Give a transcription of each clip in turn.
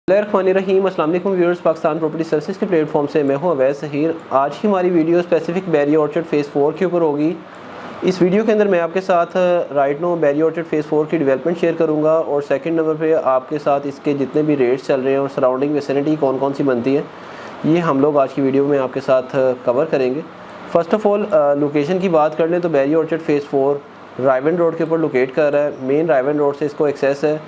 रहीम अस्सलाम वालेकुम viewers, Pakistan property services के प्लेटफॉर्म से मैं हूं अवैध सहीर। आज की हमारी वीडियो स्पेसिफिक बैरी ऑर्चर्ड फ़ेज़ 4 के ऊपर होगी। इस वीडियो के अंदर मैं आपके साथ राइट नो बैरी ऑर्चर्ड फ़ेज़ 4 की डेवलपमेंट शेयर करूंगा और सेकंड नंबर पे आपके साथ इसके जितने भी रेट्स चल रहे हैं और सराउंडिंग विसिनिटी कौन कौन सी बनती है, ये हम लोग आज की वीडियो में आपके साथ कवर करेंगे। फ़र्स्ट ऑफ़ ऑल लोकेशन की बात कर लें तो बैरी ऑर्चर्ड फ़ेज़ 4 रायवन रोड के ऊपर लोकेट कर रहा है। मेन रायवन रोड से इसको एक्सेस है।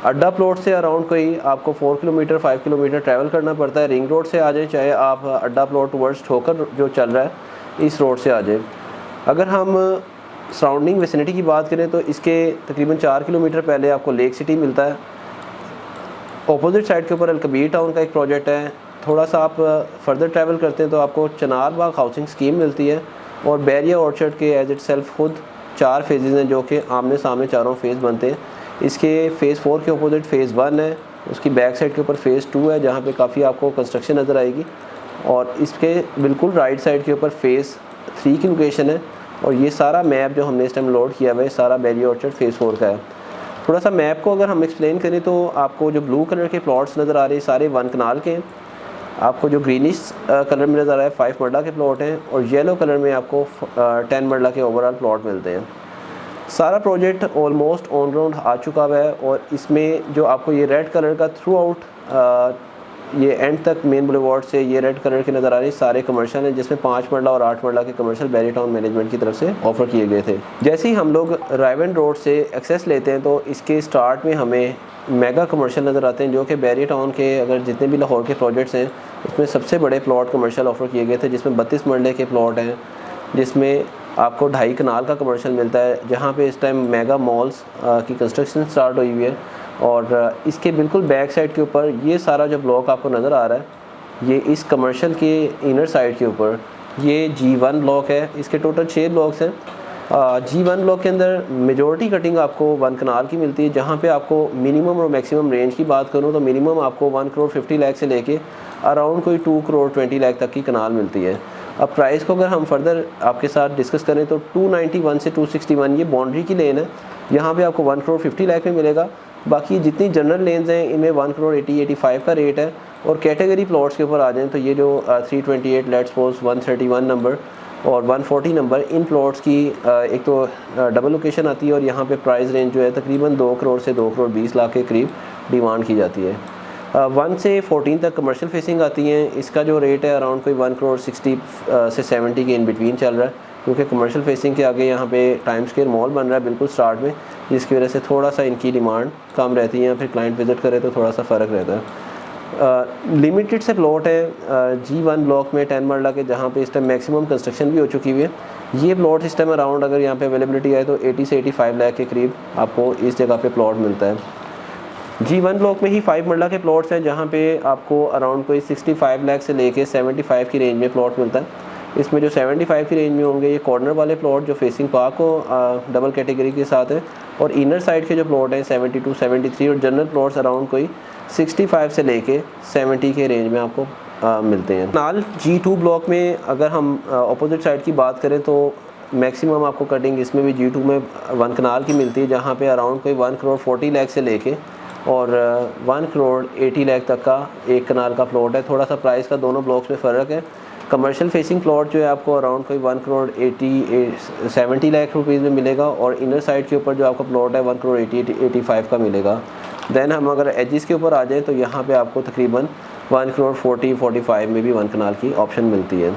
अड्डा प्लॉट से अराउंड कोई आपको 4 किलोमीटर 5 किलोमीटर ट्रैवल करना पड़ता है। रिंग रोड से आ जाए, चाहे आप अड्डा प्लॉट वर्ड्स ठोकर जो चल रहा है इस रोड से आ जाए। अगर हम सराउंडिंग विसिनिटी की बात करें तो इसके तकरीबन 4 किलोमीटर पहले आपको लेक सिटी मिलता है। ऑपोजिट साइड के ऊपर अलकबीर टाउन का एक प्रोजेक्ट है। थोड़ा सा आप फर्दर ट्रैवल करते हैं तो आपको चनार बाग हाउसिंग स्कीम मिलती है। और बैरिया ऑर्चर्ड के एज इट सेल्फ खुद 4 फेजेज़ हैं जो कि आमने सामने चारों फेज़ बनते हैं। इसके फ़ेज़ 4 के अपोजिट फ़ेज़ 1 है, उसकी बैक साइड के ऊपर फ़ेज़ 2 है जहाँ पे काफ़ी आपको कंस्ट्रक्शन नज़र आएगी। और इसके बिल्कुल राइट साइड के ऊपर फ़ेज़ 3 की लोकेशन है। और ये सारा मैप जो हमने इस टाइम लोड किया हुआ है सारा बैरी ऑर्चर्ड फ़ेज़ 4 का है। थोड़ा सा मैप को अगर हम एक्सप्लेन करें तो आपको जो ब्लू कलर के प्लॉट्स नज़र आ रहे हैं सारे 1 कनाल के हैं। आपको जो ग्रीनिश कलर में नज़र आ रहा है 5 मरला के प्लॉट हैं और येलो कलर में आपको 10 मरला के ओवरऑल प्लॉट मिलते हैं। सारा प्रोजेक्ट ऑलमोस्ट ऑन ग्राउंड आ चुका हुआ है। और इसमें जो आपको ये रेड कलर का थ्रू आउट ये एंड तक मेन बुलेवार्ड से ये रेड कलर के नज़र आ रहे हैं सारे कमर्शियल हैं, जिसमें 5 मरला और 8 मरला के कमर्शियल बैरी टाउन मैनेजमेंट की तरफ से ऑफ़र किए गए थे। जैसे ही हम लोग रायवन रोड से एक्सेस लेते हैं तो इसके स्टार्ट में हमें मेगा कमर्शियल नज़र आते हैं जो कि बैरी टाउन के अगर जितने भी लाहौर के प्रोजेक्ट्स हैं उसमें सबसे बड़े प्लॉट कमर्शियल ऑफ़र किए गए थे, जिसमें 32 मरले के प्लॉट हैं, जिसमें आपको 2.5 कनाल का कमर्शियल मिलता है जहाँ पे इस टाइम मेगा मॉल्स की कंस्ट्रक्शन स्टार्ट हुई हुई है। और इसके बिल्कुल बैक साइड के ऊपर ये सारा जो ब्लॉक आपको नज़र आ रहा है ये इस कमर्शियल के इनर साइड के ऊपर ये G1 ब्लॉक है। इसके टोटल 6 ब्लॉक्स हैं। G1 ब्लॉक के अंदर मेजॉरिटी कटिंग आपको 1 कनाल की मिलती है, जहाँ पे आपको मिनिमम और मैक्सिमम रेंज की बात करूँ तो मिनिमम आपको 1 करोड़ 50 लाख से लेके अराउंड कोई 2 करोड़ 20 लाख तक की कनाल मिलती है। अब प्राइस को अगर हम फर्दर आपके साथ डिस्कस करें तो 291 से 261 ये बाउंड्री की लेन है, यहाँ पे आपको 1 करोड़ 50 लाख में मिलेगा। बाकी जितनी जनरल लेन्स हैं इनमें 1 करोड़ 80-85 का रेट है। और कैटेगरी प्लॉट्स के ऊपर आ जाएँ तो ये जो 328 लेट्स सपोज 131 नंबर और 140 नंबर इन प्लॉट्स की एक तो डबल लोकेशन आती है और यहाँ पे प्राइस रेंज जो है तकरीबन 2 करोड़ से 2 करोड़ 20 लाख के करीब डिमांड की जाती है। 1 से 14 तक कमर्शियल फेसिंग आती हैं। इसका जो रेट है अराउंड कोई 1 करोड़ 60 से 70 के इन बिटवीन चल रहा है, क्योंकि कमर्शियल फेसिंग के आगे यहाँ पे टाइम स्क्वायर मॉल बन रहा है बिल्कुल स्टार्ट में, जिसकी वजह से थोड़ा सा इनकी डिमांड कम रहती है। फिर क्लाइंट विज़िट करे तो थोड़ा सा फ़र्क रहता है। लिमिटेड से प्लॉट है G1 ब्लॉक में 10 मरला के, जहाँ पे इस टाइम मैक्सिमम कंस्ट्रक्शन भी हो चुकी हुई है। ये प्लॉट इस टाइम अराउंड अगर यहाँ पे अवेलेबिलिटी आए तो 80 से 85 लाख के करीब आपको इस जगह पे प्लॉट मिलता है। G1 ब्लॉक में ही 5 मरला के प्लॉट्स हैं जहाँ पे आपको अराउंड कोई 65 लाख से लेके 75 की रेंज में प्लॉट मिलता है। इसमें जो 75 की रेंज में होंगे ये कॉर्नर वाले प्लॉट जो फेसिंग पार्क को डबल कैटेगरी के साथ है, और इनर साइड के जो प्लॉट हैं 72, 73 और जनरल प्लॉट्स अराउंड कोई 65 से लेके 70 के रेंज में आपको मिलते हैं। नाल G2 ब्लॉक में अगर हम अपोजिट साइड की बात करें तो मैक्सिमम आपको कटिंग इसमें भी G2 में 1 कनाल की मिलती है, जहाँ पे अराउंड कोई 1 करोड़ 40 लाख से लेके और 1 करोड़ 80 लाख तक का 1 कनाल का प्लॉट है। थोड़ा सा प्राइस का दोनों ब्लॉक्स में फ़र्क है। कमर्शियल फेसिंग प्लॉट जो है आपको अराउंड कोई 1 करोड़ 70 लाख रुपीज़ में मिलेगा, और इनर साइड के ऊपर जो आपका प्लॉट है 1 करोड़ 85 का मिलेगा। दैन हम अगर एजिस के ऊपर आ जाएँ तो यहाँ पे आपको तकरीबन 1 करोड़ 40-45 में भी 1 कनाल की ऑप्शन मिलती है।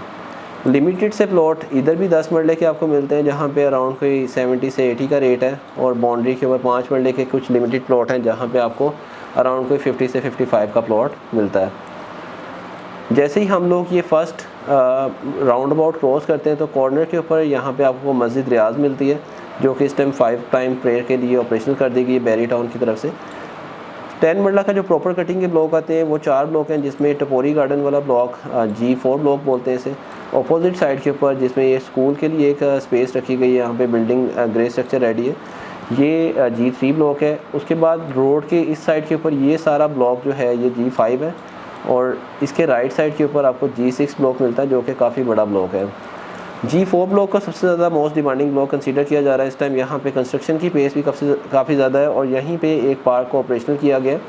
लिमिटेड से प्लॉट इधर भी 10 मरले के आपको मिलते हैं, जहाँ पे अराउंड कोई 70 से 80 का रेट है, और बाउंड्री के ऊपर 5 मरले के कुछ लिमिटेड प्लॉट हैं जहाँ पे आपको अराउंड कोई 50 से 55 का प्लॉट मिलता है। जैसे ही हम लोग ये फर्स्ट राउंड अबाउट क्रॉस करते हैं तो कॉर्नर के ऊपर यहाँ पे आपको मस्जिद रियाज मिलती है, जो कि इस टाइम 5 टाइम प्रेयर के लिए ऑपरेशनल कर दी गई है बैरी टाउन की तरफ से। 10 मरला का जो प्रॉपर कटिंग के ब्लॉक आते हैं वो 4 ब्लॉक हैं, जिसमें टपोरी गार्डन वाला ब्लॉक G4 ब्लॉक बोलते हैं इसे। अपोजिट साइड के ऊपर जिसमें ये स्कूल के लिए एक स्पेस रखी गई है, यहाँ पे बिल्डिंग ग्रे स्ट्रक्चर रेडी है, ये G3 ब्लॉक है। उसके बाद रोड के इस साइड के ऊपर ये सारा ब्लॉक जो है ये G5 है, और इसके राइट साइड के ऊपर आपको G6 ब्लॉक मिलता है जो कि काफ़ी बड़ा ब्लॉक है। G4 ब्लॉक को सबसे ज़्यादा मोस्ट डिमांडिंग ब्लॉक कंसीडर किया जा रहा है इस टाइम। यहाँ पे कंस्ट्रक्शन की पेस भी काफ़ी ज़्यादा है, और यहीं पे एक पार्क को ऑपरेशनल किया गया है।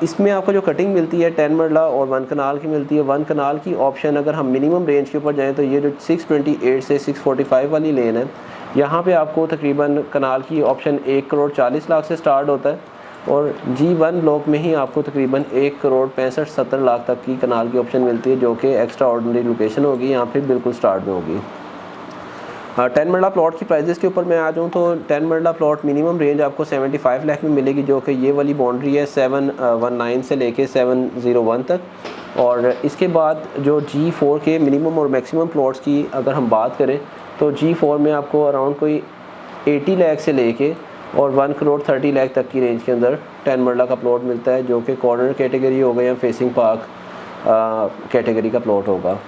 इसमें आपको जो कटिंग मिलती है 10 मरला और 1 कनाल की मिलती है। 1 कनाल की ऑप्शन अगर हम मिनिमम रेंज के ऊपर जाएँ तो ये जो 628 से 645 वाली लेन है, यहाँ पे आपको तकरीबन कनाल की ऑप्शन 1,40,00,000 से स्टार्ट होता है और G1 ब्लॉक में ही आपको तकरीबन 1,65,70 लाख तक की कनाल की ऑप्शन मिलती है, जो कि एक्स्ट्रा ऑर्डिनरी लोकेशन होगी, यहाँ पे बिल्कुल स्टार्ट में होगी। 10 मरला प्लॉट की प्राइजेस के ऊपर मैं आ जाऊँ तो 10 मरला प्लॉट मिनिमम रेंज आपको 75 लाख में मिलेगी, जो कि ये वाली बाउंड्री है 719 से लेके 701 तक। और इसके बाद जो G4 के मिनिमम और मैक्सिमम प्लॉट्स की अगर हम बात करें तो G4 में आपको अराउंड कोई 80 लाख से लेके और 1,30,00,000 तक की रेंज के अंदर 10 मरला का प्लॉट मिलता है, जो कि कॉर्नर कैटेगरी होगा या फेसिंग पार्क कैटेगरी का प्लॉट होगा।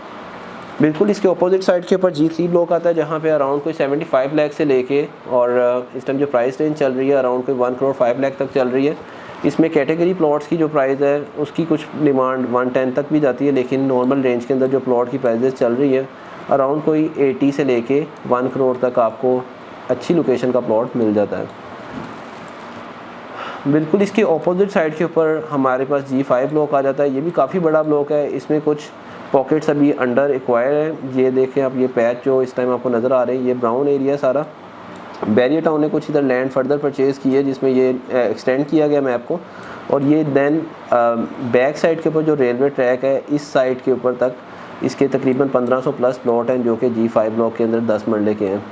बिल्कुल इसके अपोजिट साइड के ऊपर G3 ब्लॉक आता है, जहाँ पे अराउंड कोई 75 लाख से लेके और इस टाइम जो प्राइस रेंज चल रही है अराउंड कोई 1,05,00,000 तक चल रही है। इसमें कैटेगरी प्लॉट्स की जो प्राइस है उसकी कुछ डिमांड 110 तक भी जाती है, लेकिन नॉर्मल रेंज के अंदर जो प्लॉट की प्राइजेस चल रही है अराउंड कोई 80 से लेके 1 करोड़ तक आपको अच्छी लोकेशन का प्लॉट मिल जाता है। बिल्कुल इसके अपोजिट साइड के ऊपर हमारे पास G5 ब्लॉक आ जाता है। ये भी काफ़ी बड़ा ब्लॉक है, इसमें कुछ पॉकेट्स अभी अंडर एक्वायर है। ये देखें आप, ये पैच जो इस टाइम आपको नज़र आ रहे हैं, ये ब्राउन एरिया सारा। बैरियर टाउन ने कुछ इधर लैंड फर्दर परचेज़ की है, जिसमें ये एक्सटेंड किया गया मैप को, और ये देन बैक साइड के ऊपर जो रेलवे ट्रैक है इस साइड के ऊपर तक इसके तकरीबन 1500 प्लस प्लॉट हैं, जो कि G5 ब्लॉक के अंदर 10 मरले के हैं।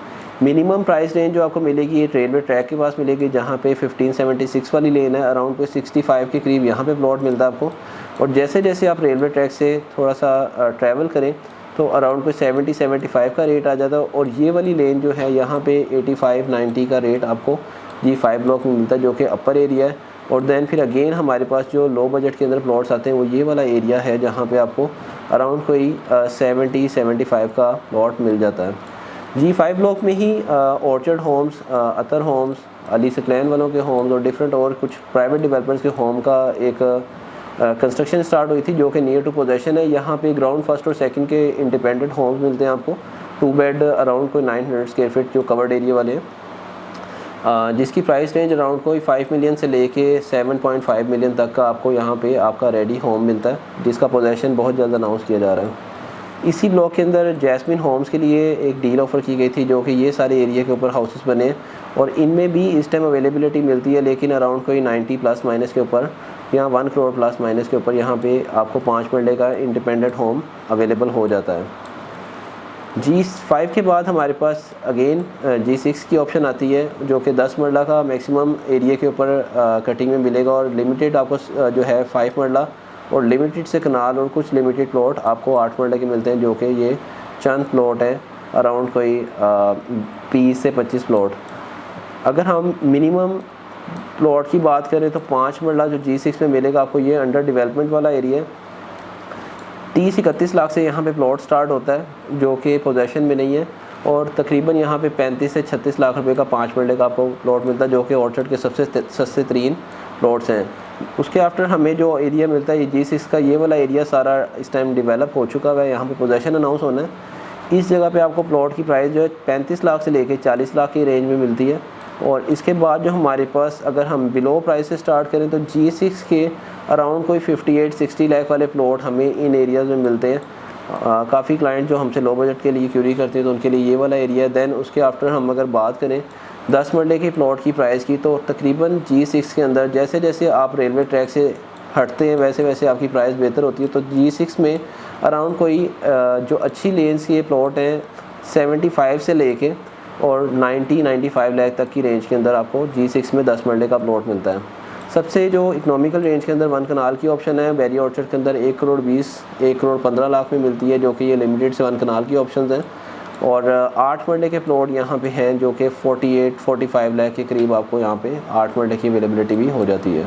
मिनिमम प्राइस रेंज जो आपको मिलेगी ये रेलवे ट्रैक के पास मिलेगी, जहाँ पे 1576 वाली लेन है, अराउंड कोई 65 के करीब यहाँ पे प्लॉट मिलता है आपको। और जैसे जैसे आप रेलवे ट्रैक से थोड़ा सा ट्रैवल करें तो अराउंड कोई 70-75 का रेट आ जाता है, और ये वाली लेन जो है यहाँ पे 85-90 का रेट आपको G5 ब्लॉक में मिलता है, जो कि अपर एरिया है। और देन फिर अगेन हमारे पास जो लो बजट के अंदर प्लॉट्स आते हैं वो ये वाला एरिया है, जहाँ पे आपको अराउंड कोई 70-75 का प्लॉट मिल जाता है। G5 ब्लॉक में ही ऑर्चर्ड होम्स, अतर होम्स, अली सकलैन वालों के होम्स और डिफरेंट और कुछ प्राइवेट डेवलपर्स के होम का एक कंस्ट्रक्शन स्टार्ट हुई थी, जो कि नियर टू पोजेशन है। यहाँ पे ग्राउंड फर्स्ट और सेकंड के इंडिपेंडेंट होम्स मिलते हैं आपको, 2 बेड अराउंड कोई 900 स्क्वायर फीट जो कवर्ड एरिया वाले हैं, जिसकी प्राइस रेंज अराउंड कोई 5 मिलियन से लेके 7.5 मिलियन तक का आपको यहाँ पे आपका रेडी होम मिलता है, जिसका पोजेशन बहुत जल्द अनाउंस किया जा रहा है। इसी ब्लॉक के अंदर जैस्मिन होम्स के लिए एक डील ऑफ़र की गई थी, जो कि ये सारे एरिया के ऊपर हाउसेस बने हैं और इनमें भी इस टाइम अवेलेबिलिटी मिलती है, लेकिन अराउंड कोई 90 प्लस माइनस के ऊपर या 1 करोड़ प्लस माइनस के ऊपर यहाँ पे आपको 5 मरले का इंडिपेंडेंट होम अवेलेबल हो जाता है। G5 के बाद हमारे पास अगेन G6 की ऑप्शन आती है, जो कि 10 मरला का मैक्सिमम एरिया के ऊपर कटिंग में मिलेगा, और लिमिटेड आपको जो है 5 मरला और लिमिटेड से कनाल और कुछ लिमिटेड प्लॉट आपको 8 मरले के मिलते हैं, जो कि ये चंद प्लॉट है अराउंड कोई 20 से 25 प्लॉट। अगर हम मिनिमम प्लॉट की बात करें तो 5 मरला जो G6 में मिलेगा आपको, ये अंडर डेवलपमेंट वाला एरिया है। 30-31 लाख से यहाँ पे प्लॉट स्टार्ट होता है, जो कि पोजेशन में नहीं है, और तकरीबन यहाँ पे 35 से 36 लाख रुपए का 5 मरले का आपको प्लॉट मिलता है, जो कि ऑर्चर्ड के सबसे सस्ते तरीन प्लॉट्स हैं। उसके आफ्टर हमें जो एरिया मिलता है ये G6 का, ये वाला एरिया सारा इस टाइम डेवलप हो चुका है, यहाँ पे पोजेशन अनाउंस होना है। इस जगह पे आपको प्लॉट की प्राइस जो है 35 लाख से लेके 40 लाख की रेंज में मिलती है। और इसके बाद जो हमारे पास अगर हम बिलो प्राइस से स्टार्ट करें तो G6 के अराउंड कोई 58-60 लाख वाले प्लॉट हमें इन एरियाज़ में मिलते हैं। काफ़ी क्लाइंट जो हमसे लो बजट के लिए क्यूरी करते हैं तो उनके लिए ये वाला एरिया है। दैन उसके आफ्टर हम अगर बात करें 10 मरले के प्लॉट की प्राइस की, तो तकरीबन G6 के अंदर जैसे जैसे आप रेलवे ट्रैक से हटते हैं वैसे वैसे आपकी प्राइस बेहतर होती है। तो G6 में अराउंड कोई जो अच्छी लेंस के प्लॉट हैं 75 से लेके और 90-95 लाख तक की रेंज के अंदर आपको G6 में 10 मरले का प्लॉट मिलता है। सबसे जो इकोनॉमिकल रेंज के अंदर 1 कनाल की ऑप्शन है बैरी ऑर्चर्ड के अंदर 1 करोड़ 20, 1 करोड़ 15 लाख में मिलती है, जो कि ये लिमिटेड से 1 कनाल की ऑप्शन हैं। और 8 मरले के प्लॉट यहाँ पे हैं जो कि 48-45 लाख के करीब आपको यहाँ पे 8 मरले की अवेलेबिलिटी भी हो जाती है।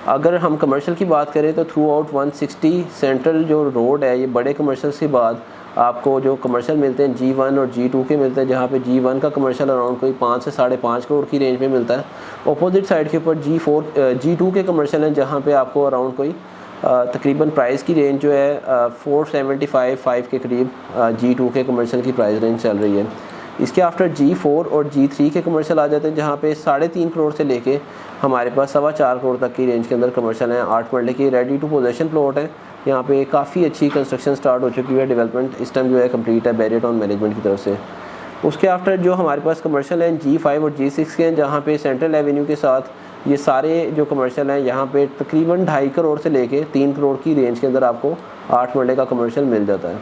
अगर हम कमर्शियल की बात करें तो थ्रू आउट 160 सेंट्रल जो रोड है, ये बड़े कमर्शियल के बाद आपको जो कमर्शियल मिलते हैं G1 और G2 के मिलते हैं, जहाँ पे G1 का कमर्शियल अराउंड कोई 5 से 5.5 करोड़ की रेंज में मिलता है। अपोजिट साइड के ऊपर G2 के कमर्शियल हैं, जहाँ पे आपको अराउंड कोई तकरीबन प्राइस की रेंज जो है 475-5 के करीब G2 के कमर्शियल की प्राइस रेंज चल रही है। इसके आफ्टर G4 और G3 के कमर्शियल आ जाते हैं, जहाँ पे 3.5 करोड़ से लेके हमारे पास 4.25 करोड़ तक की रेंज के अंदर कमर्शियल हैं। 8 मरले की रेडी टू पोजेशन प्लॉट है। यहाँ पे काफ़ी अच्छी कंस्ट्रक्शन स्टार्ट हो चुकी है, डेवलपमेंट इस टाइम जो है कंप्लीट है बैरियर टाउन मैनेजमेंट की तरफ से। उसके आफ्टर जो हमारे पास कमर्शियल हैं G5 और G6 के हैं, जहाँ पे सेंट्रल एवेन्यू के साथ ये सारे जो कमर्शियल हैं यहाँ पे तकरीबन 2.5 करोड़ से लेके 3 करोड़ की रेंज के अंदर आपको 8 मरले का कमर्शियल मिल जाता है।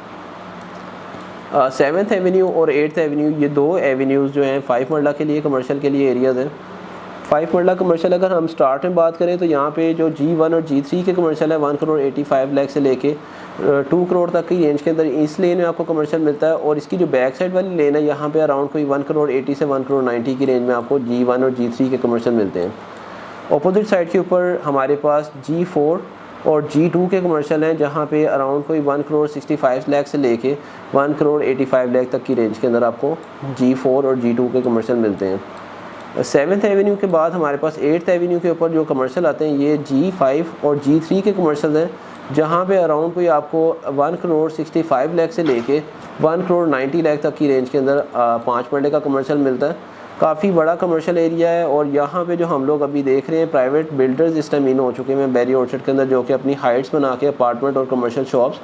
7th एवेन्यू और 8th एवेन्यू, ये 2 एवेन्यूज़ जो हैं 5 मरला के लिए कमर्शियल के लिए एरियाज़ हैं। 5 मरला कमर्शियल अगर हम स्टार्ट में बात करें तो यहाँ पे जो G1 और G3 के कमर्शियल है 1 करोड़ 85 लाख से लेके 2 करोड़ तक की रेंज के अंदर इस लेन में आपको कमर्शियल मिलता है। और इसकी जो बैक साइड वाली लेन है यहाँ पे अराउंड कोई 1 करोड़ 80 से 1 करोड़ 90 की रेंज में आपको G1 और G3 के कमर्शियल मिलते हैं। अपोजिट साइड के ऊपर हमारे पास G4 और G2 के कमर्शियल हैं, जहाँ पे अराउंड कोई 1 करोड़ 65 लाख से लेके 1 करोड़ 85 लाख तक की रेंज के अंदर आपको G4 और G2 के कमर्शियल मिलते हैं। 7th एवेन्यू के बाद हमारे पास 8th एवेन्यू के ऊपर जो कमर्शियल आते हैं ये G5 और G3 के कमर्शियल हैं, जहाँ पे अराउंड कोई आपको 1 करोड़ 65 लाख से लेके 1 करोड़ 90 लाख तक की रेंज के अंदर 5 मरले का कमर्शियल मिलता है। काफ़ी बड़ा कमर्शियल एरिया है। और यहाँ पे जो हम लोग अभी देख रहे हैं प्राइवेट बिल्डर्स इस टाइम इन हो चुके हैं बैरियर ऑर्चर्ड के अंदर, जो कि अपनी हाइट्स बना के अपार्टमेंट और कमर्शियल शॉप्स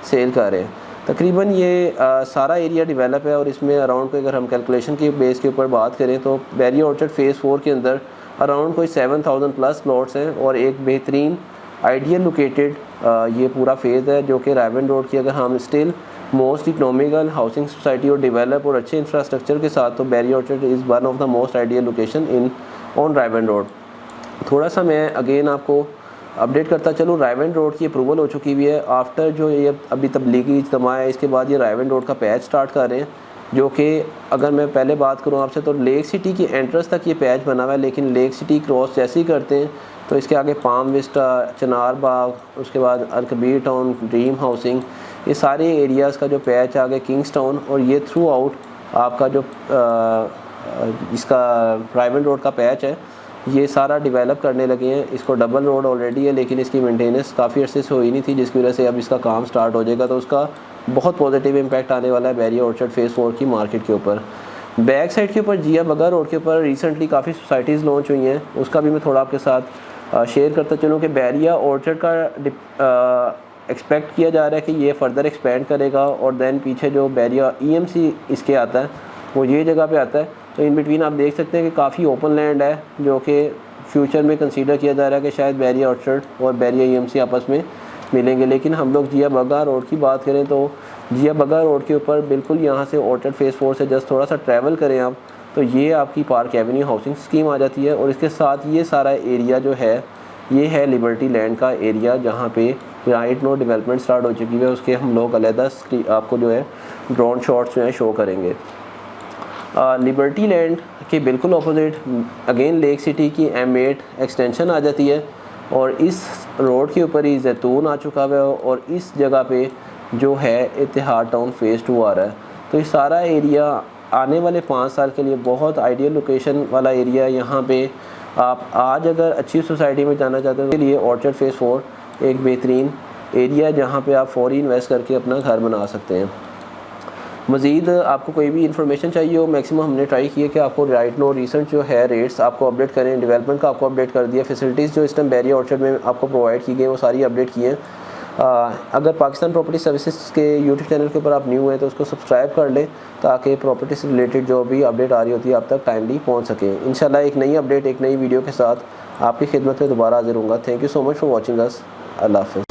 सेल कर रहे हैं। तकरीबन ये सारा एरिया डेवलप है और इसमें अराउंड कोई अगर हम कैलकुलेशन की बेस के ऊपर बात करें तो बैरियर ऑर्चर्ड फेज़ 4 के अंदर अराउंड कोई 7000 प्लस प्लॉट्स हैं और एक बेहतरीन आइडियल लोकेटेड ये पूरा फेज़ है, जो कि रायवन रोड की अगर हम still most economical housing society और डेवलप और अच्छे इंफ्रास्ट्रक्चर के साथ, तो barrier orchard is one of the most ideal location in on रायवन road. थोड़ा सा मैं अगेन आपको अपडेट करता चलूँ, रायवन रोड की अप्रूवल हो चुकी हुई है। आफ्टर जो ये अभी तबलीगी इज्तिमा है इसके बाद ये रायवन रोड का पैच स्टार्ट कर रहे हैं, जो कि अगर मैं पहले बात करूँ आपसे तो लेक सिटी की एंट्रेंस तक ये पैच बना हुआ है, लेकिन लेक सिटी क्रॉस जैसे ही करते हैं तो इसके आगे पाम विस्टा, चिनार बाग, उसके बाद अलकबीर टाउन, ड्रीम हाउसिंग, ये सारे एरियाज़ का जो पैच आ गया किंग्स टाउन, और ये थ्रू आउट आपका जो इसका रायवन रोड का पैच है ये सारा डेवलप करने लगे हैं। इसको डबल रोड ऑलरेडी है लेकिन इसकी मेंटेनेंस काफ़ी अर्से से हुई नहीं थी, जिसकी वजह से अब इसका काम स्टार्ट हो जाएगा, तो उसका बहुत पॉजिटिव इम्पैक्ट आने वाला है बैरियर ऑर्चर्ड फेज़ 4 की मार्केट के ऊपर। बैक साइड के ऊपर जिया बगा रोड के ऊपर रिसेंटली काफ़ी सोसाइटीज़ लॉन्च हुई हैं, उसका भी मैं थोड़ा आपके साथ शेयर करता चलूँ कि बैरियर ऑर्चर्ड का एक्सपेक्ट किया जा रहा है कि ये फर्दर एक्सपेंड करेगा। और दैन पीछे जो बैरियर EMC इसके आता है वो ये जगह पे आता है, तो इन बिटवीन आप देख सकते हैं कि काफ़ी ओपन लैंड है, जो कि फ्यूचर में कंसीडर किया जा रहा है कि शायद बैरियर ऑर्चर्ड और बैरियर EMC आपस में मिलेंगे। लेकिन हम लोग जिया बगा रोड की बात करें तो जिया बगा रोड के ऊपर बिल्कुल यहाँ से ऑर्चर्ड फेज़ 4 से जस्ट थोड़ा सा ट्रैवल करें आप तो ये आपकी पार्क एवेन्यू हाउसिंग स्कीम आ जाती है। और इसके साथ ये सारा एरिया जो है ये है लिबर्टी लैंड का एरिया, जहाँ पे राइट नो डेवलपमेंट स्टार्ट हो चुकी है। उसके हम लोग अलहदा आपको जो है ड्रोन शॉट्स जो है शो करेंगे। लिबर्टी लैंड के बिल्कुल अपोजिट अगेन लेक सिटी की M8 एक्सटेंशन आ जाती है और इस रोड के ऊपर ही जैतून आ चुका है और इस जगह पे जो है इतिहाद टाउन फेज़ 2 आ रहा है। तो ये सारा एरिया आने वाले 5 साल के लिए बहुत आइडियल लोकेशन वाला एरिया है। यहाँ पे आप आज अगर अच्छी सोसाइटी में जाना चाहते हैं तो लिए ऑर्चर्ड फेज़ 4 एक बेहतरीन एरिया है, जहाँ पे आप फौरी इन्वेस्ट करके अपना घर बना सकते हैं। मज़ीद आपको कोई भी इन्फॉर्मेशन चाहिए हो, मैक्सिमम हमने ट्राई किया कि आपको राइट नो रिसेंट जो है रेट्स आपको अपडेट करें, डेवलपमेंट का आपको अपडेट कर दिया, फैसिलिटीज़ जो इस टाइम बैरियर ऑर्चर्ड में आपको प्रोवाइड की गई वो सारी अपडेट की हैं। अगर पाकिस्तान प्रॉपर्टी सर्विसेज के यूट्यूब चैनल के ऊपर आप न्यू हैं तो उसको सब्सक्राइब कर लें ताकि प्रॉपर्टी से रिलेटेड जो भी अपडेट आ रही होती है आप तक टाइमली पहुँच सके। इंशाल्लाह एक नई अपडेट एक नई वीडियो के साथ आपकी खिदमत में दोबारा हाजिर होऊंगा। Thank you so much for watching us. अल्लाह हाफ़िज़।